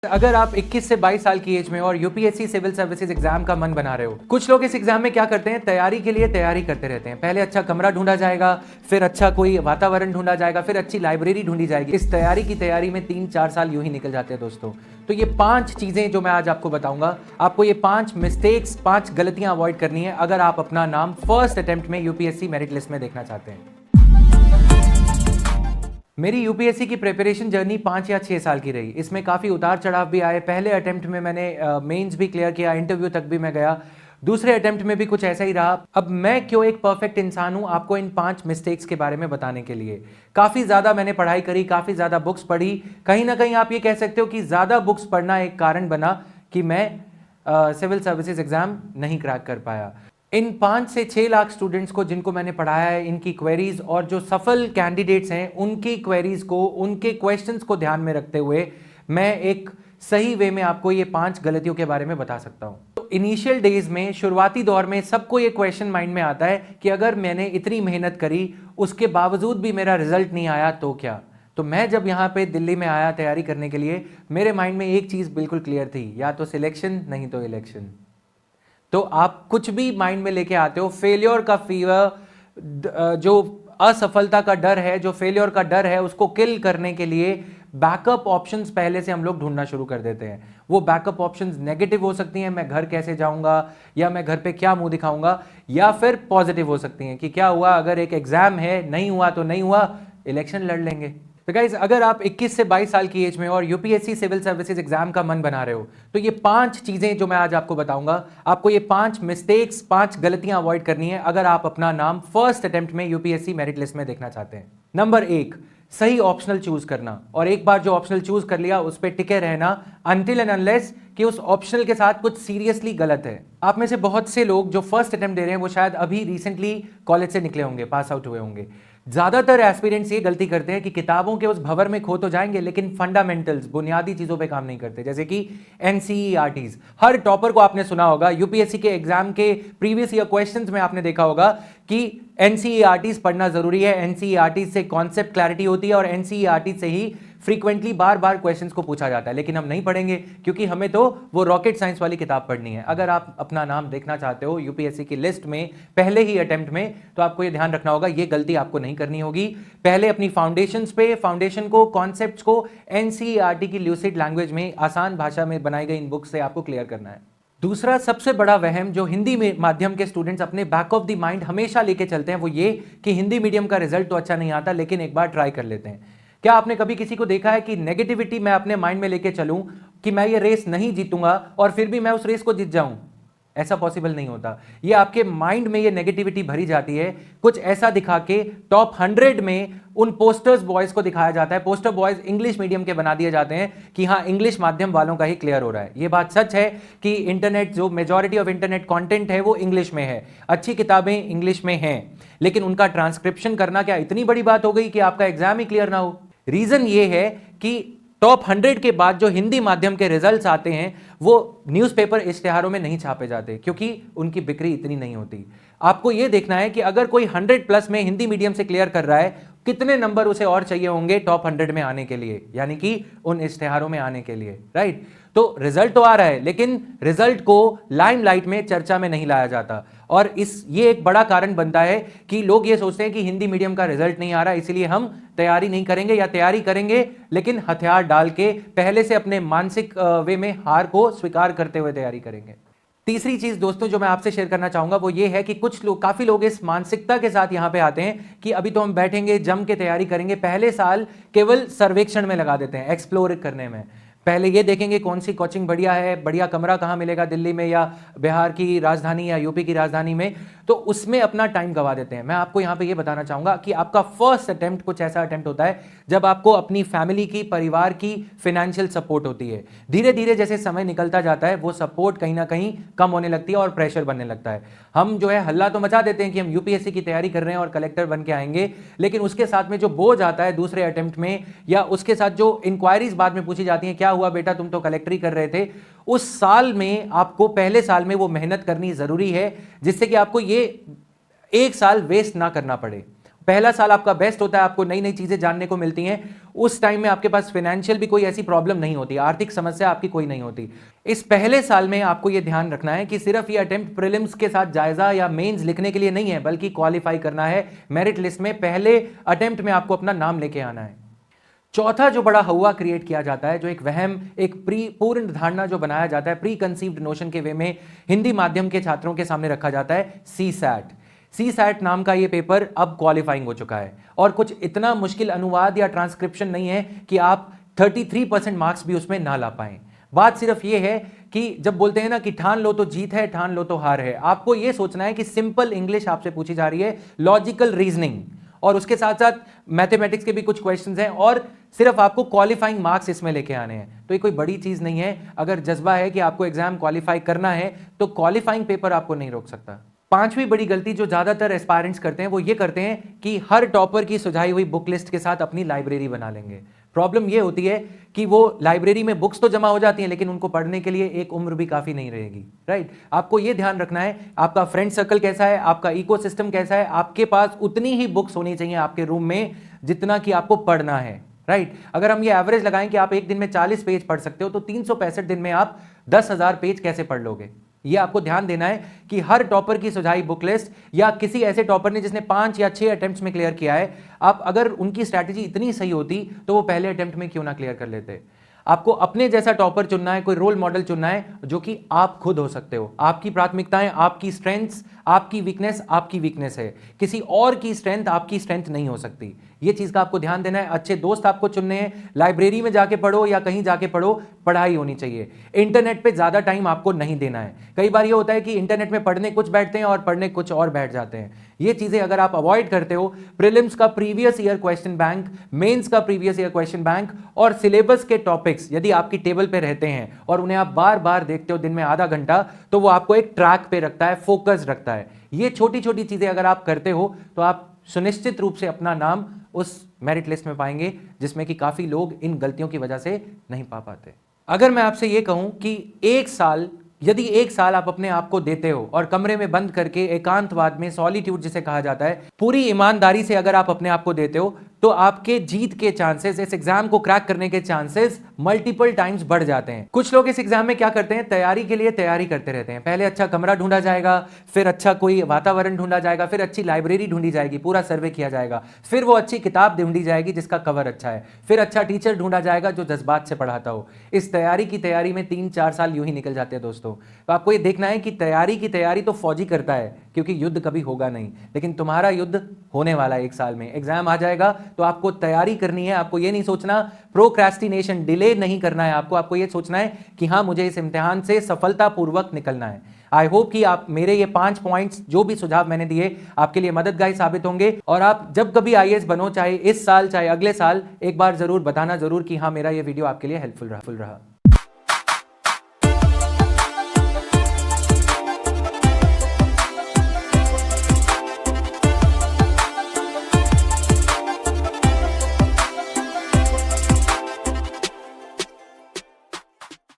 अगर आप 21 से 22 साल की एज में और यूपीएससी सिविल सर्विसेज एग्जाम का मन बना रहे हो, कुछ लोग इस एग्जाम में क्या करते हैं, तैयारी के लिए तैयारी करते रहते हैं। पहले अच्छा कमरा ढूंढा जाएगा, फिर अच्छा कोई वातावरण ढूंढा जाएगा, फिर अच्छी लाइब्रेरी ढूंढी जाएगी। इस तैयारी में 3-4 साल यूं ही निकल जाते हैं दोस्तों। तो ये 5 चीजें जो मैं आज आपको बताऊंगा, आपको ये 5 मिस्टेक्स, 5 गलतियां अवॉइड करनी है अगर आप अपना नाम फर्स्ट अटेम्प्ट में यूपीएससी मेरिट लिस्ट में देखना चाहते हैं। मेरी यूपीएससी की प्रिपरेशन जर्नी 5 या 6 साल की रही। इसमें काफ़ी उतार चढ़ाव भी आए। पहले अटेम्प्ट में मैंने मेंस भी क्लियर किया, इंटरव्यू तक भी मैं गया। दूसरे अटेम्प्ट में भी कुछ ऐसा ही रहा। अब मैं क्यों एक परफेक्ट इंसान हूं, आपको इन 5 मिस्टेक्स के बारे में बताने के लिए। काफ़ी ज़्यादा मैंने पढ़ाई करी, काफ़ी ज़्यादा बुक्स पढ़ी। कहीं ना कहीं आप ये कह सकते हो कि ज़्यादा बुक्स पढ़ना एक कारण बना कि मैं सिविल सर्विसेज एग्ज़ाम नहीं क्रैक कर पाया। इन 5 से 6 लाख स्टूडेंट्स को जिनको मैंने पढ़ाया है, इनकी क्वेरीज और जो सफल कैंडिडेट्स हैं उनकी क्वेरीज को, उनके क्वेश्चंस को ध्यान में रखते हुए मैं एक सही वे में आपको ये 5 गलतियों के बारे में बता सकता हूं। तो इनिशियल डेज में, शुरुआती दौर में सबको ये क्वेश्चन माइंड में आता है कि अगर मैंने इतनी मेहनत करी, उसके बावजूद भी मेरा रिजल्ट नहीं आया तो क्या। तो मैं जब यहाँ पे दिल्ली में आया तैयारी करने के लिए, मेरे माइंड में एक चीज़ बिल्कुल क्लियर थी, या तो सिलेक्शन नहीं तो इलेक्शन। तो आप कुछ भी माइंड में लेके आते हो, फेलियर का फीवर, जो असफलता का डर है, जो फेलियर का डर है, उसको किल करने के लिए बैकअप ऑप्शंस पहले से हम लोग ढूंढना शुरू कर देते हैं। वो बैकअप ऑप्शंस नेगेटिव हो सकती हैं, मैं घर कैसे जाऊंगा, या मैं घर पे क्या मुंह दिखाऊंगा, या फिर पॉजिटिव हो सकती हैं कि क्या हुआ, अगर एक एग्जाम है, नहीं हुआ तो नहीं हुआ, इलेक्शन लड़ लेंगे। तो गाइस, अगर आप 21 से 22 साल की एज में और यूपीएससी सिविल सर्विसेज एग्जाम का मन बना रहे हो, तो ये 5 चीजें जो मैं आज आपको बताऊंगा, आपको ये 5 मिस्टेक्स, 5 गलतियां अवॉइड करनी है अगर आप अपना नाम फर्स्ट अटेम्प्ट में यूपीएससी मेरिट लिस्ट में देखना चाहते हैं। नंबर 1, सही ऑप्शनल चूज करना। और एक बार जो ऑप्शनल चूज कर लिया, उस पर टिके रहना अनटिल एंड अनलेस कि उस ऑप्शनल के साथ कुछ सीरियसली गलत है। आप में से बहुत से लोग जो फर्स्ट अटेम्प्ट दे रहे हैं वो शायद अभी रिसेंटली कॉलेज से निकले होंगे, पास आउट हुए होंगे। ज्यादातर एस्पिरेंट्स ये गलती करते हैं कि किताबों के उस भंवर में खो तो जाएंगे, लेकिन फंडामेंटल्स, बुनियादी चीजों पे काम नहीं करते। जैसे कि एनसीईआरटीज, हर टॉपर को आपने सुना होगा, यूपीएससी के एग्जाम के प्रीवियस ईयर क्वेश्चंस में आपने देखा होगा कि एनसीईआरटीज पढ़ना जरूरी है। एनसीईआरटीज से कॉन्सेप्ट क्लैरिटी होती है और एनसीईआरटीज से ही फ्रीक्वेंटली बार बार क्वेश्चंस को पूछा जाता है। लेकिन हम नहीं पढ़ेंगे क्योंकि हमें तो वो रॉकेट साइंस वाली किताब पढ़नी है। अगर आप अपना नाम देखना चाहते हो यूपीएससी की लिस्ट में पहले ही अटेम्प्ट में, तो आपको ये ध्यान रखना होगा, ये गलती आपको नहीं करनी होगी। पहले अपनी फाउंडेशन को, कॉन्सेप्ट्स को एनसीईआरटी की ल्यूसिड लैंग्वेज में, आसान भाषा में बनाई गई इन बुक्स से आपको क्लियर करना है। दूसरा सबसे बड़ा वहम जो हिंदी में माध्यम के स्टूडेंट्स अपने बैक ऑफ द माइंड हमेशा लेके चलते हैं, वो ये कि हिंदी मीडियम का रिजल्ट तो अच्छा नहीं आता, लेकिन एक बार ट्राई कर लेते हैं। क्या आपने कभी किसी को देखा है कि नेगेटिविटी मैं अपने माइंड में लेके चलूं कि मैं ये रेस नहीं जीतूंगा और फिर भी मैं उस रेस को जीत जाऊं? ऐसा पॉसिबल नहीं होता। ये आपके माइंड में ये नेगेटिविटी भरी जाती है, कुछ ऐसा दिखा के टॉप 100 में उन पोस्टर्स बॉयज को दिखाया जाता है। पोस्टर बॉयज इंग्लिश मीडियम के बना दिए जाते हैं कि हाँ, इंग्लिश माध्यम वालों का ही क्लियर हो रहा है। ये बात सच है कि इंटरनेट, जो मेजॉरिटी ऑफ इंटरनेट कंटेंट है वो इंग्लिश में है, अच्छी किताबें इंग्लिश में हैं, लेकिन उनका ट्रांसक्रिप्शन करना क्या इतनी बड़ी बात हो गई कि आपका एग्जाम ही क्लियर ना हो? रीजन ये है कि टॉप 100 के बाद जो हिंदी माध्यम के रिजल्ट्स आते हैं वो न्यूज़पेपर इश्तिहारों में नहीं छापे जाते, क्योंकि उनकी बिक्री इतनी नहीं होती। आपको यह देखना है कि अगर कोई 100 प्लस में हिंदी मीडियम से क्लियर कर रहा है, कितने नंबर उसे और चाहिए होंगे टॉप 100 में आने के लिए, यानी कि उन इश्तिहारों में आने के लिए, राइट? तो रिजल्ट तो आ रहा है, लेकिन रिजल्ट को लाइमलाइट में, चर्चा में नहीं लाया जाता। और ये एक बड़ा कारण बनता है कि लोग ये सोचते हैं कि हिंदी मीडियम का रिजल्ट नहीं आ रहा, इसीलिए हम तैयारी नहीं करेंगे, या तैयारी करेंगे लेकिन हथियार डाल के, पहले से अपने मानसिक वे में हार को स्वीकार करते हुए तैयारी करेंगे। तीसरी चीज दोस्तों जो मैं आपसे शेयर करना चाहूंगा वो ये है कि काफी लोग इस मानसिकता के साथ यहां पे आते हैं कि अभी तो हम बैठेंगे, जम के तैयारी करेंगे। पहले साल केवल सर्वेक्षण में लगा देते हैं, एक्सप्लोर करने में। पहले ये देखेंगे कौन सी कोचिंग बढ़िया है, बढ़िया कमरा कहाँ मिलेगा दिल्ली में या बिहार की राजधानी या यूपी की राजधानी में, तो उसमें अपना टाइम गवा देते हैं। मैं आपको यहाँ पे ये बताना चाहूँगा कि आपका फर्स्ट अटेम्प्ट कुछ ऐसा अटेम्प्ट होता है जब आपको अपनी फैमिली की, परिवार की फाइनेंशियल सपोर्ट होती है। धीरे धीरे जैसे समय निकलता जाता है वो सपोर्ट कहीं ना कहीं कम होने लगती है और प्रेशर बनने लगता है। हम जो है हल्ला तो मचा देते हैं कि हम यूपीएससी की तैयारी कर रहे हैं और कलेक्टर बन के आएंगे, लेकिन उसके साथ में जो बोझ आता है दूसरे अटेम्प्ट में, या उसके साथ जो इंक्वायरीज बाद में पूछी जाती हैं, क्या हुआ बेटा तुम तो कलेक्टरी कर रहे थे, उस साल में आपको, पहले साल में वो मेहनत करनी जरूरी है, जिससे कि आपको ये एक साल वेस्ट ना करना पड़े। पहला साल आपका बेस्ट होता है, आपको नई नई चीजें जानने को मिलती हैं। उस टाइम में आपके पास फाइनेंशियल भी कोई ऐसी प्रॉब्लम नहीं होती, आर्थिक समस्या आपकी कोई नहीं होती। इस पहले साल में आपको यह ध्यान रखना है कि सिर्फ ये अटेम्प्ट प्रीलिम्स के साथ जायजा या मेंस लिखने के लिए नहीं है, बल्कि क्वालिफाई करना है मेरिट लिस्ट में। पहले अटेम्प्ट में आपको अपना नाम लेके आना है। चौथा जो बड़ा हवा क्रिएट किया जाता है, जो एक वहम, एक पूर्ण धारणा जो बनाया जाता है, प्री कंसीव्ड नोशन के वे में हिंदी माध्यम के छात्रों के सामने रखा जाता है, सी सैट। सी सैट नाम का ये पेपर अब क्वालिफाइंग हो चुका है और कुछ इतना मुश्किल अनुवाद या ट्रांसक्रिप्शन नहीं है कि आप 33% मार्क्स भी उसमें ना ला पाएं। बात सिर्फ ये है कि जब बोलते हैं ना कि ठान लो तो जीत है, ठान लो तो हार है, आपको ये सोचना है कि सिंपल इंग्लिश आपसे पूछी जा रही है, लॉजिकल रीजनिंग, और उसके साथ साथ मैथमेटिक्स के भी कुछ क्वेश्चंस हैं, और सिर्फ आपको क्वालिफाइंग मार्क्स इसमें लेके आने हैं। तो ये कोई बड़ी चीज नहीं है। अगर जज्बा है कि आपको एग्जाम क्वालिफाई करना है तो क्वालिफाइंग पेपर आपको नहीं रोक सकता। पांचवी बड़ी गलती जो ज्यादातर एस्पायरेंट्स करते हैं वो ये करते हैं कि हर टॉपर की सुझाई हुई बुक लिस्ट के साथ अपनी लाइब्रेरी बना लेंगे। प्रॉब्लम ये होती है कि वो लाइब्रेरी में बुक्स तो जमा हो जाती हैं, लेकिन उनको पढ़ने के लिए एक उम्र भी काफी नहीं रहेगी, राइट। आपको ये ध्यान रखना है आपका फ्रेंड सर्कल कैसा है, आपका इकोसिस्टम कैसा है, आपके पास उतनी ही बुक्स होनी चाहिए आपके रूम में जितना कि आपको पढ़ना है, राइट। अगर हम ये एवरेज लगाएं कि आप एक दिन में 40 पेज पढ़ सकते हो, तो 365 दिन में आप 10,000 पेज कैसे पढ़ लोगे। ये आपको ध्यान देना है कि हर टॉपर की सुझाई बुक लिस्ट, या किसी ऐसे टॉपर ने जिसने 5 या 6 अटेम्प्ट्स में क्लियर किया है, आप अगर उनकी स्ट्रैटेजी इतनी सही होती तो वो पहले अटेम्प्ट में क्यों ना क्लियर कर लेते। आपको अपने जैसा टॉपर चुनना है, कोई रोल मॉडल चुनना है जो कि आप खुद हो सकते हो। आपकी प्राथमिकताएं, आपकी स्ट्रेंथ्स, आपकी वीकनेस है। किसी और की स्ट्रेंथ आपकी स्ट्रेंथ नहीं हो सकती। ये चीज का आपको ध्यान देना है। अच्छे दोस्त आपको चुनने हैं, लाइब्रेरी में जाके पढ़ो या कहीं जाके पढ़ो, पढ़ाई होनी चाहिए। इंटरनेट पे ज्यादा टाइम आपको नहीं देना है। कई बार ये होता है कि इंटरनेट में पढ़ने कुछ बैठते हैं और पढ़ने कुछ और बैठ जाते हैं। ये चीजें अगर आप अवॉइड करते हो, प्रीलिम्स का previous year question bank, mains का प्रीवियस ईयर क्वेश्चन बैंक और सिलेबस के टॉपिक्स यदि आपकी टेबल पे रहते हैं और उन्हें आप बार बार देखते हो दिन में आधा घंटा, तो वो आपको एक ट्रैक पे रखता है, फोकस रखता है। ये छोटी छोटी चीजें अगर आप करते हो तो आप सुनिश्चित रूप से अपना नाम उस मेरिट लिस्ट में पाएंगे, जिसमें कि काफी लोग इन गलतियों की वजह से नहीं पा पाते। अगर मैं आपसे ये कहूं कि यदि एक साल आप अपने आप को देते हो और कमरे में बंद करके एकांतवाद में, सॉलिट्यूड जिसे कहा जाता है, पूरी ईमानदारी से अगर आप अपने आप को देते हो, तो आपके जीत के चांसेस, इस एग्जाम को क्रैक करने के चांसेस मल्टीपल टाइम्स बढ़ जाते हैं। कुछ लोग इस एग्जाम में क्या करते हैं, तैयारी के लिए तैयारी करते रहते हैं। पहले अच्छा कमरा ढूंढा जाएगा, फिर अच्छा कोई वातावरण ढूंढा जाएगा, फिर अच्छी लाइब्रेरी ढूंढी जाएगी, पूरा सर्वे किया जाएगा, फिर वो अच्छी किताब ढूंढी जाएगी जिसका कवर अच्छा है, फिर अच्छा टीचर ढूंढा जाएगा जो जज्बात से पढ़ाता हो। इस तैयारी की तैयारी में 3-4 साल यूं ही निकल जाते हैं दोस्तों। तो आपको ये देखना है कि तैयारी की तैयारी तो फौजी करता है, क्योंकि युद्ध कभी होगा नहीं, लेकिन तुम्हारा युद्ध होने वाला है। 1 साल में एग्जाम आ जाएगा, तो आपको तैयारी करनी है। आपको ये नहीं सोचना, प्रोक्रेस्टिनेशन, डिले नहीं करना है। आपको ये सोचना है कि हाँ, मुझे इस इम्तिहान से सफलतापूर्वक निकलना है। आई होप कि आप मेरे ये 5 पॉइंट्स, जो भी सुझाव मैंने दिए, आपके लिए मददगार साबित होंगे। और आप जब कभी आईएएस बनो, चाहे इस साल चाहे अगले साल, एक बार जरूर बताना जरूर कि हाँ, मेरा ये वीडियो आपके लिए हेल्पफुल रहा।